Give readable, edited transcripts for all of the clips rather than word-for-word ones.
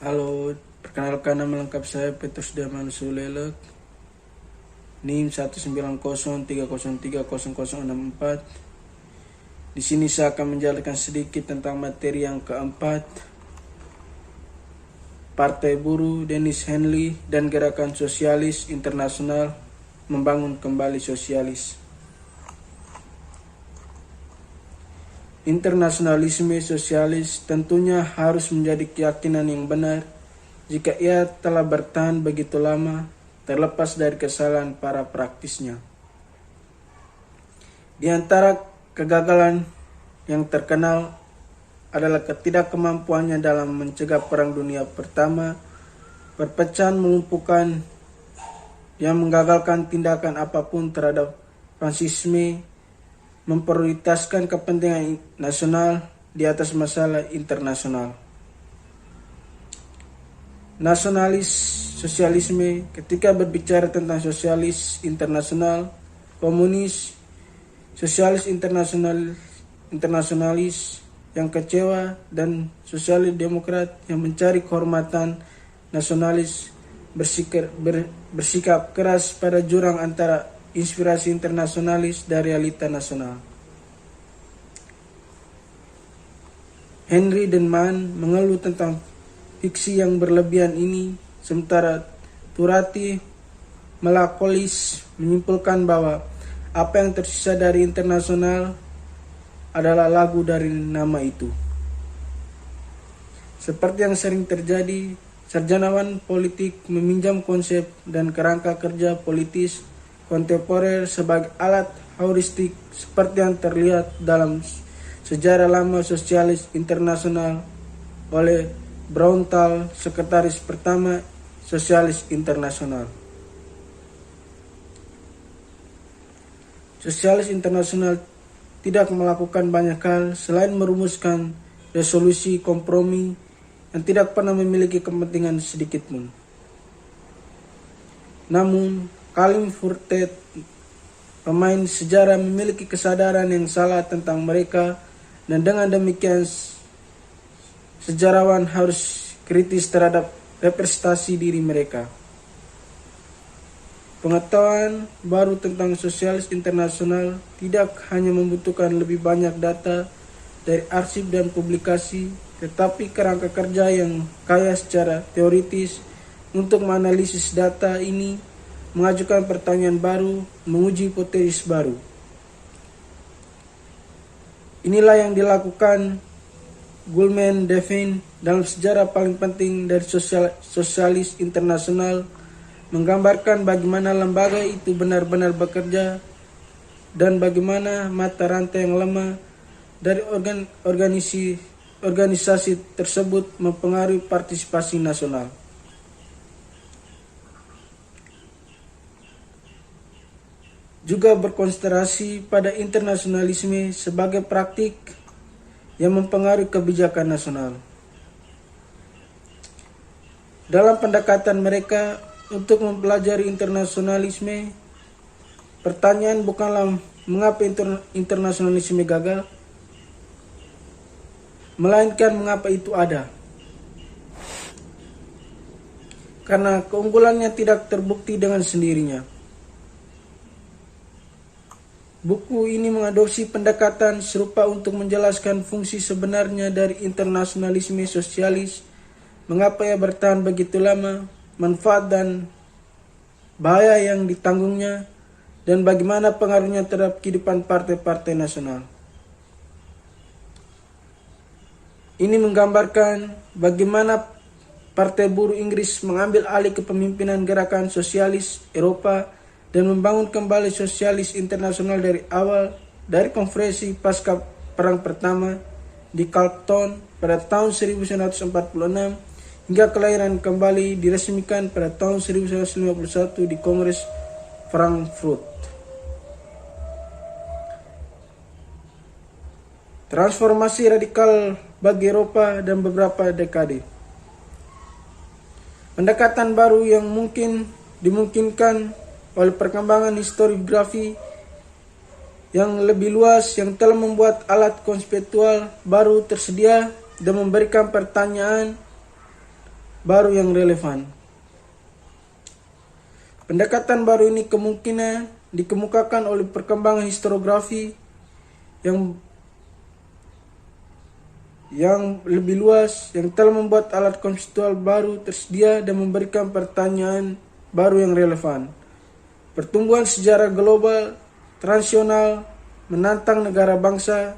Halo, perkenalkan nama lengkap saya Petrus Daman Sulelek, NIM 19030303064. Di sini saya akan menjelaskan sedikit tentang materi yang keempat, Partai Buruh Dennis Henley dan Gerakan Sosialis Internasional membangun kembali sosialis. Internasionalisme sosialis tentunya harus menjadi keyakinan yang benar jika ia telah bertahan begitu lama, terlepas dari kesalahan para praktisnya. Di antara kegagalan yang terkenal adalah ketidakkemampuannya dalam mencegah Perang Dunia Pertama, perpecahan melumpuhkan yang menggagalkan tindakan apapun terhadap fasisme, memprioritaskan kepentingan nasional di atas masalah internasional. Nasionalis sosialisme, ketika berbicara tentang sosialis internasional, komunis, sosialis internasionalis yang kecewa, dan sosialis demokrat yang mencari kehormatan nasionalis bersikap keras pada jurang antara inspirasi internasionalis dan realita nasional. Henry dan Mann mengeluh tentang fiksi yang berlebihan ini, sementara Turati Melakolis menyimpulkan bahwa apa yang tersisa dari internasional adalah lagu dari nama itu. Seperti yang sering terjadi, sarjanawan politik meminjam konsep dan kerangka kerja politis kontemporer sebagai alat heuristik seperti yang terlihat dalam sejarah lama sosialis internasional oleh Braunthal, sekretaris pertama Sosialis Internasional. Sosialis Internasional tidak melakukan banyak hal selain merumuskan resolusi kompromi yang tidak pernah memiliki kepentingan sedikitpun. Namun, Kalim Furtet, pemain sejarah, memiliki kesadaran yang salah tentang mereka, dan dengan demikian sejarawan harus kritis terhadap representasi diri mereka. Pengetahuan baru tentang sosialis internasional tidak hanya membutuhkan lebih banyak data dari arsip dan publikasi, tetapi kerangka kerja yang kaya secara teoritis untuk menganalisis data ini, mengajukan pertanyaan baru, menguji hipotesis baru. Inilah yang dilakukan Goldman Devine dalam sejarah paling penting dari sosialis internasional, menggambarkan bagaimana lembaga itu benar-benar bekerja dan bagaimana mata rantai yang lemah dari organisasi tersebut mempengaruhi partisipasi nasional. Juga berkonsentrasi pada internasionalisme sebagai praktik yang mempengaruhi kebijakan nasional. Dalam pendekatan mereka untuk mempelajari internasionalisme, pertanyaan bukanlah mengapa internasionalisme gagal, melainkan mengapa itu ada. Karena keunggulannya tidak terbukti dengan sendirinya. Buku ini mengadopsi pendekatan serupa untuk menjelaskan fungsi sebenarnya dari internasionalisme sosialis, mengapa ia bertahan begitu lama, manfaat dan bahaya yang ditanggungnya, dan bagaimana pengaruhnya terhadap kehidupan partai-partai nasional. Ini menggambarkan bagaimana Partai Buruh Inggris mengambil alih kepemimpinan gerakan sosialis Eropa dan membangun kembali sosialis internasional dari awal, dari konferensi pasca Perang Pertama di Carlton pada tahun 1946 hingga kelahiran kembali diresmikan pada tahun 1951 di Kongres Frankfurt. Transformasi radikal bagi Eropa dan beberapa dekade. Pendekatan baru yang dimungkinkan oleh perkembangan historiografi yang lebih luas yang telah membuat alat konseptual baru tersedia dan memberikan pertanyaan baru yang relevan. Pendekatan baru ini kemungkinan dikemukakan oleh perkembangan historiografi yang lebih luas, yang telah membuat alat konseptual baru tersedia dan memberikan pertanyaan baru yang relevan. Pertumbuhan sejarah global transisional menantang negara bangsa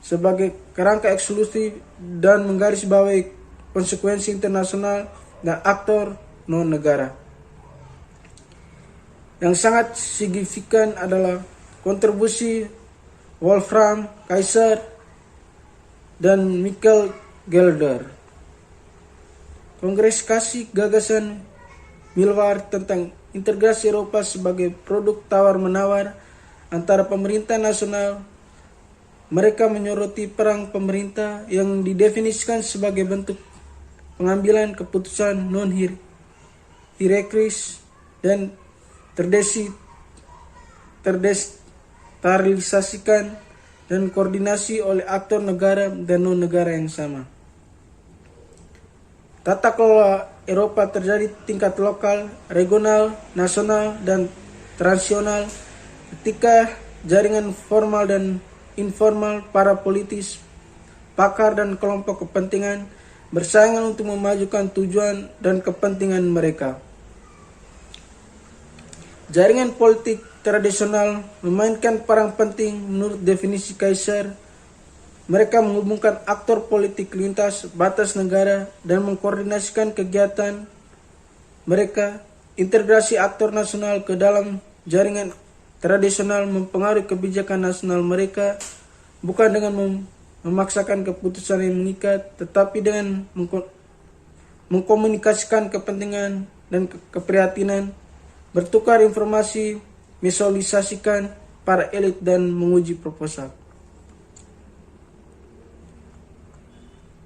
sebagai kerangka eksklusif dan menggarisbawahi konsekuensi internasional dan aktor non-negara. Yang sangat signifikan adalah kontribusi Wolfram Kaiser dan Michael Gelder. Kongres kasih gagasan Milward tentang integrasi Eropa sebagai produk tawar-menawar antara pemerintah nasional. Mereka menyoroti perang pemerintah yang didefinisikan sebagai bentuk pengambilan keputusan non-hierarkis dan terdesentralisasikan dan koordinasi oleh aktor negara dan non-negara yang sama. Tata kelola Eropa terjadi tingkat lokal, regional, nasional, dan transisional ketika jaringan formal dan informal para politis, pakar, dan kelompok kepentingan bersaingan untuk memajukan tujuan dan kepentingan mereka. Jaringan politik tradisional memainkan peran penting menurut definisi Kaiser. Mereka menghubungkan aktor politik lintas batas negara dan mengkoordinasikan kegiatan mereka. Integrasi aktor nasional ke dalam jaringan tradisional mempengaruhi kebijakan nasional mereka, bukan dengan memaksakan keputusan yang mengikat, tetapi dengan mengkomunikasikan kepentingan dan keprihatinan, bertukar informasi, visualisasikan para elit, dan menguji proposal.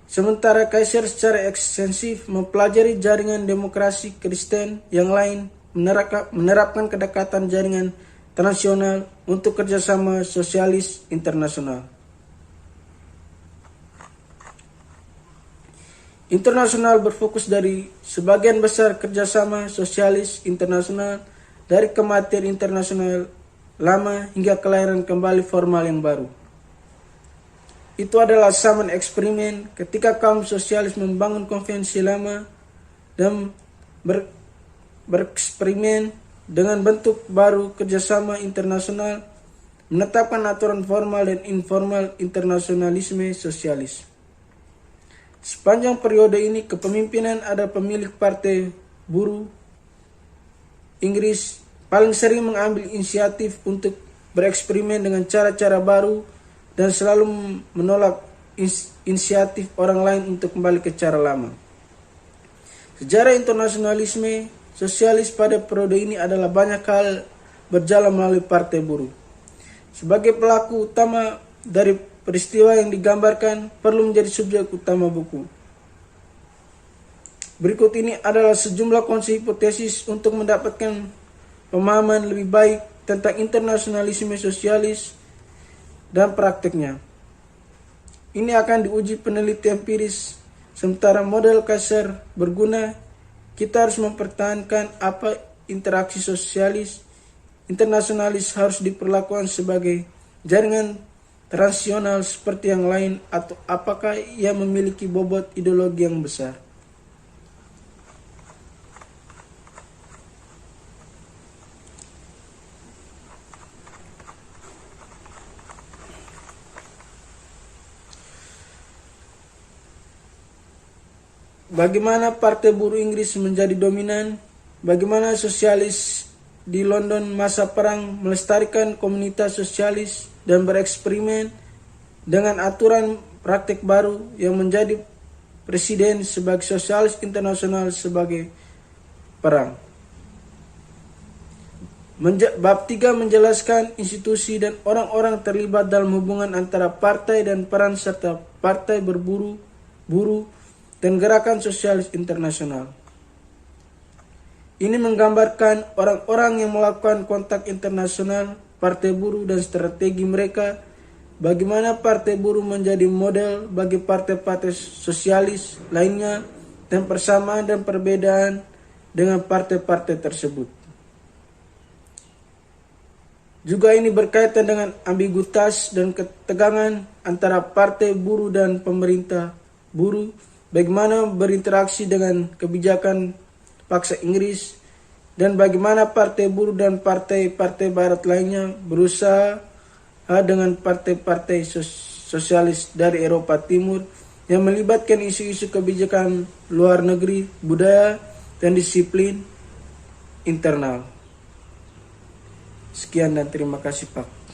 Sementara Kaiser secara ekstensif mempelajari jaringan demokrasi Kristen yang lain, menerapkan kedekatan jaringan transnasional untuk kerjasama sosialis internasional. Internasional berfokus dari sebagian besar kerjasama sosialis internasional dari kematian internasional lama hingga kelahiran kembali formal yang baru. Itu adalah zaman eksperimen ketika kaum sosialis membangun konvensi lama dan bereksperimen dengan bentuk baru kerjasama internasional, menetapkan aturan formal dan informal internasionalisme sosialis. Sepanjang periode ini kepemimpinan ada pemilik Partai Buruh Inggris paling sering mengambil inisiatif untuk bereksperimen dengan cara-cara baru dan selalu menolak inisiatif orang lain untuk kembali ke cara lama. Sejarah internasionalisme sosialis pada periode ini adalah banyak hal berjalan melalui Partai Buruh. Sebagai pelaku utama dari peristiwa yang digambarkan perlu menjadi subjek utama buku. Berikut ini adalah sejumlah konsep hipotesis untuk mendapatkan pemahaman lebih baik tentang internasionalisme sosialis dan prakteknya. Ini akan diuji peneliti empiris. Sementara model Kaiser berguna, kita harus mempertahankan apa interaksi sosialis internasionalis harus diperlakukan sebagai jaringan transisional seperti yang lain, atau apakah ia memiliki bobot ideologi yang besar. Bagaimana Partai Buruh Inggris menjadi dominan? Bagaimana sosialis di London masa perang melestarikan komunitas sosialis dan bereksperimen dengan aturan praktik baru yang menjadi presiden sebagai sosialis internasional sebagai perang. Bab 3 menjelaskan institusi dan orang-orang terlibat dalam hubungan antara partai dan peran serta partai buruh dan gerakan sosialis internasional. Ini menggambarkan orang-orang yang melakukan kontak internasional Partai Buruh dan strategi mereka, bagaimana Partai Buruh menjadi model bagi partai-partai sosialis lainnya, dan persamaan dan perbedaan dengan partai-partai tersebut. Juga ini berkaitan dengan ambiguitas dan ketegangan antara partai buruh dan pemerintah buruh, bagaimana berinteraksi dengan kebijakan paksa Inggris, dan bagaimana partai buruh dan partai-partai barat lainnya berusaha dengan partai-partai sosialis dari Eropa Timur yang melibatkan isu-isu kebijakan luar negeri, budaya, dan disiplin internal. Sekian dan terima kasih Pak.